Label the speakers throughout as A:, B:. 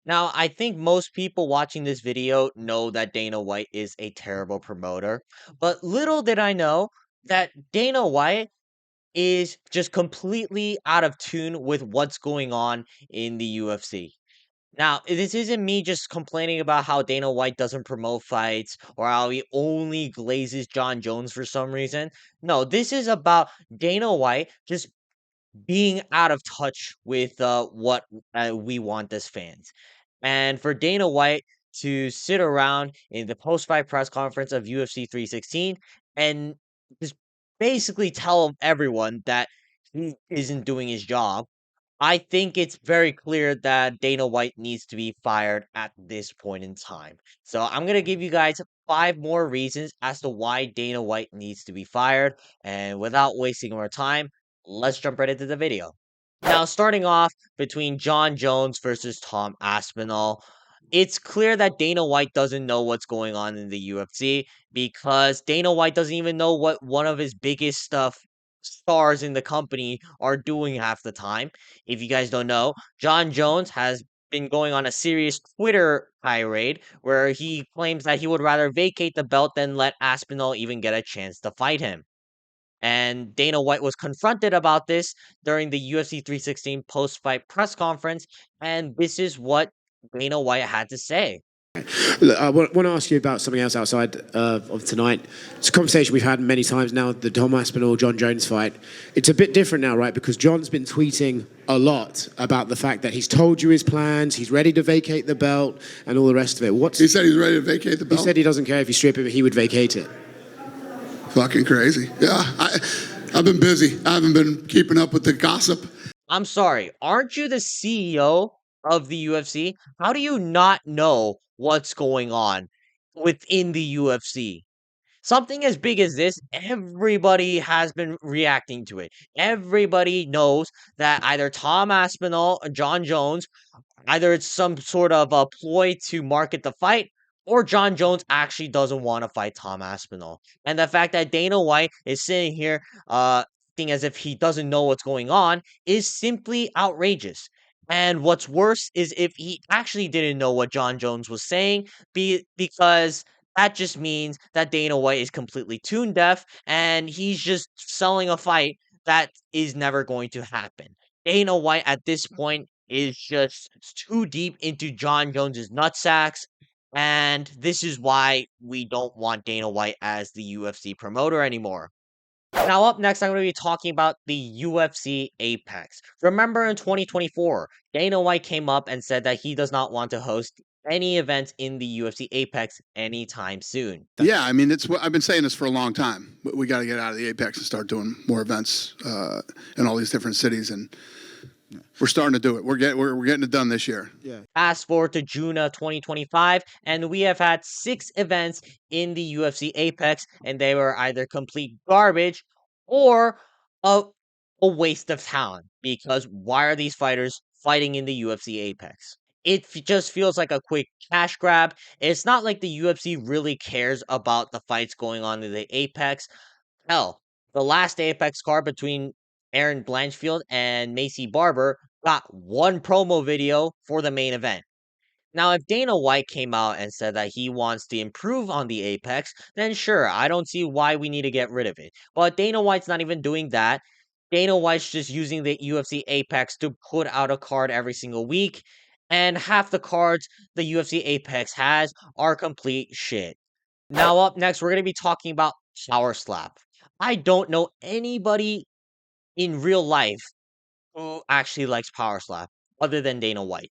A: Now, I think most people watching this video know that Dana White is a terrible promoter, but little did I know that Dana White is just completely out of tune with what's going on in the UFC. Now, this isn't me just complaining about how Dana White doesn't promote fights or how he only glazes John Jones for some reason. No, this is about Dana White just being out of touch with what we want as fans. And for Dana White to sit around in the post fight press conference of UFC 316 and just basically tell everyone that he isn't doing his job, I think it's very clear that Dana White needs to be fired at this point in time. So I'm going to give you guys 5 more reasons as to why Dana White needs to be fired. And without wasting more time, let's jump right into the video. Now, starting off between John Jones versus Tom Aspinall, it's clear that Dana White doesn't know what's going on in the UFC because Dana White doesn't even know what one of his biggest stars in the company are doing half the time. If you guys don't know, John Jones has been going on a serious Twitter tirade where he claims that he would rather vacate the belt than let Aspinall even get a chance to fight him. And Dana White was confronted about this during the UFC 316 post fight press conference. And this is what Dana White had to say.
B: Look, I want to ask you about something else outside of tonight. It's a conversation we've had many times now, the Tom Aspinall-John Jones fight. It's a bit different now, right? Because John's been tweeting a lot about the fact that he's told you his plans, he's ready to vacate the belt, and all the rest of it.
C: He said he's ready to vacate the belt?
B: He said he doesn't care if you strip him, he would vacate it.
C: Fucking crazy. Yeah, I've been busy. I haven't been keeping up with the gossip.
A: I'm sorry, aren't you the CEO of the UFC? How do you not know what's going on within the UFC? Something as big as this, everybody has been reacting to it. Everybody knows that either Tom Aspinall or John Jones, either it's some sort of a ploy to market the fight, or John Jones actually doesn't want to fight Tom Aspinall. And the fact that Dana White is sitting here acting as if he doesn't know what's going on is simply outrageous. And what's worse is if he actually didn't know what John Jones was saying, because that just means that Dana White is completely tune deaf and he's just selling a fight that is never going to happen. Dana White at this point is just too deep into John Jones's nutsacks, and this is why we don't want Dana White as the UFC promoter anymore. Now, up next, I'm going to be talking about the UFC Apex. Remember in 2024, Dana White came up and said that he does not want to host any events in the UFC Apex anytime soon.
C: Yeah, I mean, I've been saying this for a long time. We got to get out of the Apex and start doing more events in all these different cities, and we're starting to do it. We're getting it done this year.
B: Yeah.
A: Fast forward to June of 2025, and we have had 6 events in the UFC Apex, and they were either complete garbage or a, a waste of talent. Because why are these fighters fighting in the UFC Apex? Just feels like a quick cash grab. It's not like the UFC really cares about the fights going on in the Apex. Hell, the last Apex card between Aaron Blanchfield and Macy Barber got one promo video for the main event. Now, if Dana White came out and said that he wants to improve on the Apex, then sure, I don't see why we need to get rid of it. But Dana White's not even doing that. Dana White's just using the UFC Apex to put out a card every single week, and half the cards the UFC Apex has are complete shit. Now, up next, we're going to be talking about Powerslap. I don't know anybody in real life who actually likes Powerslap other than Dana White.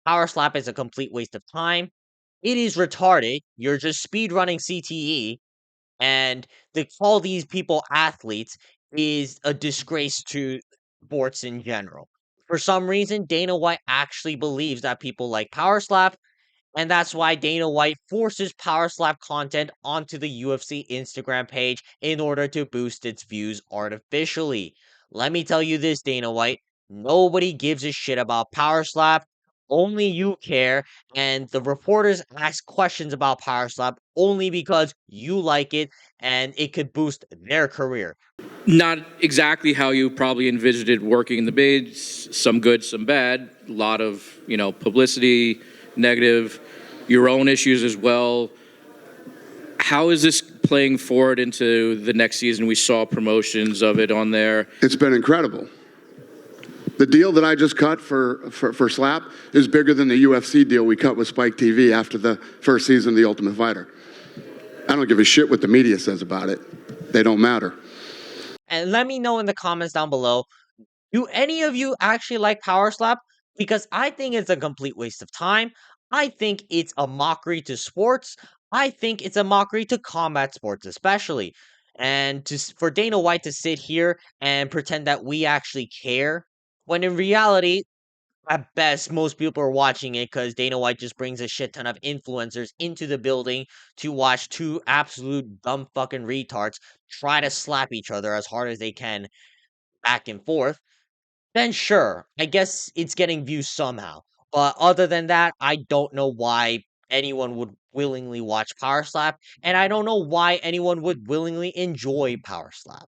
A: Powerslap is a complete waste of time. It is retarded. You're just speedrunning CTE, and to call these people athletes is a disgrace to sports in general. For some reason, Dana White actually believes that people like Powerslap, and that's why Dana White forces Powerslap content onto the UFC Instagram page in order to boost its views artificially. Let me tell you this, Dana White. Nobody gives a shit about Powerslap. Only you care, and the reporters ask questions about Powerslap only because you like it and it could boost their career.
D: Not exactly how you probably envisioned it working in the bids. Some good, some bad. A lot of, publicity, negative, your own issues as well. How is this playing forward into the next season? We saw promotions of it on there.
C: It's been incredible. The deal that I just cut for Slap is bigger than the UFC deal we cut with Spike TV after the first season of The Ultimate Fighter. I don't give a shit what the media says about it. They don't matter.
A: And let me know in the comments down below, do any of you actually like Powerslap? Because I think it's a complete waste of time. I think it's a mockery to sports. I think it's a mockery to combat sports, especially. And for Dana White to sit here and pretend that we actually care, when in reality, at best, most people are watching it because Dana White just brings a shit ton of influencers into the building to watch two absolute dumb fucking retards try to slap each other as hard as they can back and forth. Then sure, I guess it's getting views somehow. But other than that, I don't know why anyone would willingly watch Power Slap, and I don't know why anyone would willingly enjoy Power Slap.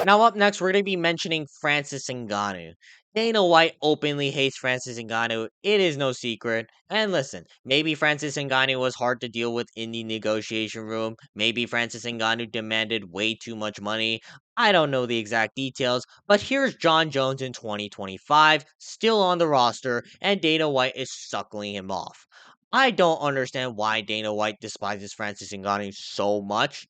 A: Now up next, we're going to be mentioning Francis Ngannou. Dana White openly hates Francis Ngannou. It is no secret. And listen, maybe Francis Ngannou was hard to deal with in the negotiation room. Maybe Francis Ngannou demanded way too much money. I don't know the exact details, but here's John Jones in 2025, still on the roster, and Dana White is suckling him off. I don't understand why Dana White despises Francis Ngannou so much.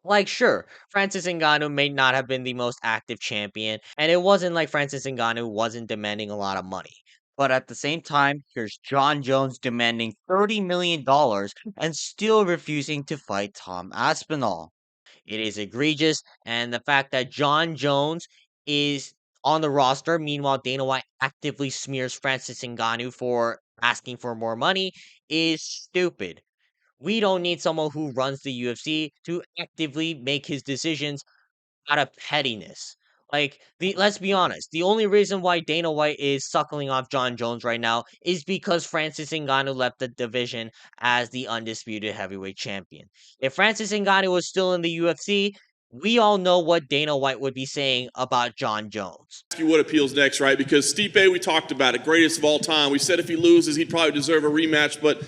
A: Like, sure, Francis Ngannou may not have been the most active champion, and it wasn't like Francis Ngannou wasn't demanding a lot of money. But at the same time, here's John Jones demanding $30 million and still refusing to fight Tom Aspinall. It is egregious, and the fact that John Jones is on the roster, meanwhile Dana White actively smears Francis Ngannou for asking for more money, is stupid. We don't need someone who runs the UFC to actively make his decisions out of pettiness. Let's be honest, the only reason why Dana White is suckling off John Jones right now is because Francis Ngannou left the division as the undisputed heavyweight champion. If Francis Ngannou was still in the UFC, we all know what Dana White would be saying about John Jones.
E: Ask you what appeals next, right? Because Stipe, we talked about it, greatest of all time. We said if he loses, he'd probably deserve a rematch, but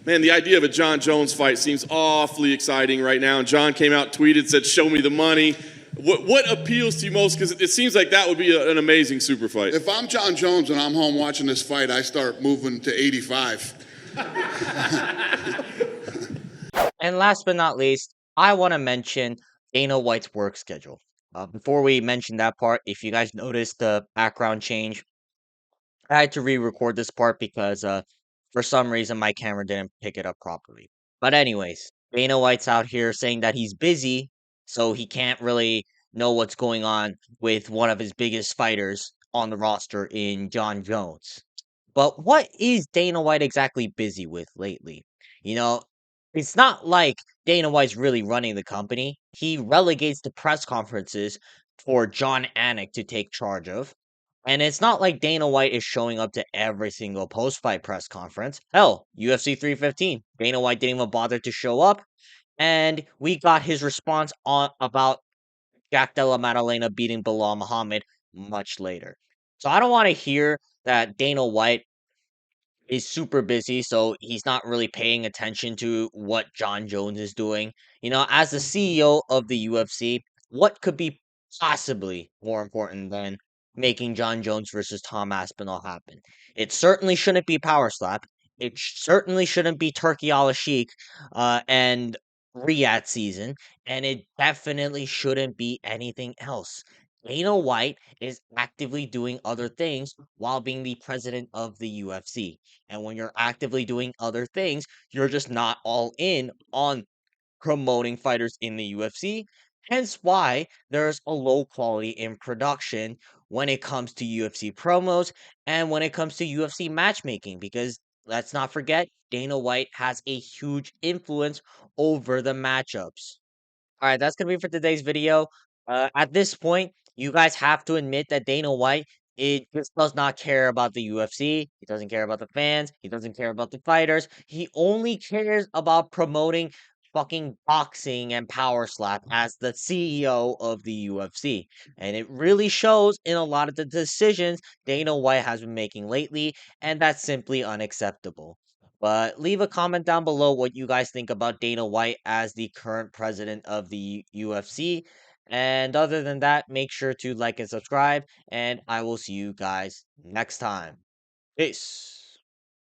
E: man, the idea of a John Jones fight seems awfully exciting right now. And John came out, tweeted, said, "Show me the money." What appeals to you most? Because it seems like that would be an amazing super fight.
C: If I'm John Jones and I'm home watching this fight, I start moving to 85.
A: And last but not least, I want to mention Dana White's work schedule. Before we mention that part, if you guys noticed the background change, I had to re-record this part because for some reason my camera didn't pick it up properly. But anyways, Dana White's out here saying that he's busy, so he can't really know what's going on with one of his biggest fighters on the roster in John Jones. But what is Dana White exactly busy with lately? You know, it's not like Dana White's really running the company. He relegates the press conferences for John Anik to take charge of. And it's not like Dana White is showing up to every single post-fight press conference. Hell, UFC 315, Dana White didn't even bother to show up, and we got his response on about Jack Della Maddalena beating Bilal Muhammad much later. So I don't want to hear that Dana White is super busy, so he's not really paying attention to what John Jones is doing. As the CEO of the UFC, what could be possibly more important than making John Jones versus Tom Aspinall happen? It certainly shouldn't be Power Slap. It certainly shouldn't be Turkey Al Sheikh and Riyadh season, and it definitely shouldn't be anything else. Dana White is actively doing other things while being the president of the UFC. And when you're actively doing other things, you're just not all in on promoting fighters in the UFC. Hence why there's a low quality in production when it comes to UFC promos and when it comes to UFC matchmaking. Because let's not forget, Dana White has a huge influence over the matchups. All right, that's gonna be for today's video. At this point, you guys have to admit that Dana White it just does not care about the UFC. He doesn't care about the fans. He doesn't care about the fighters. He only cares about promoting fucking boxing and Powerslap as the CEO of the UFC. And it really shows in a lot of the decisions Dana White has been making lately, and that's simply unacceptable. But leave a comment down below what you guys think about Dana White as the current president of the UFC. And other than that, make sure to like and subscribe, and I will see you guys next time. Peace.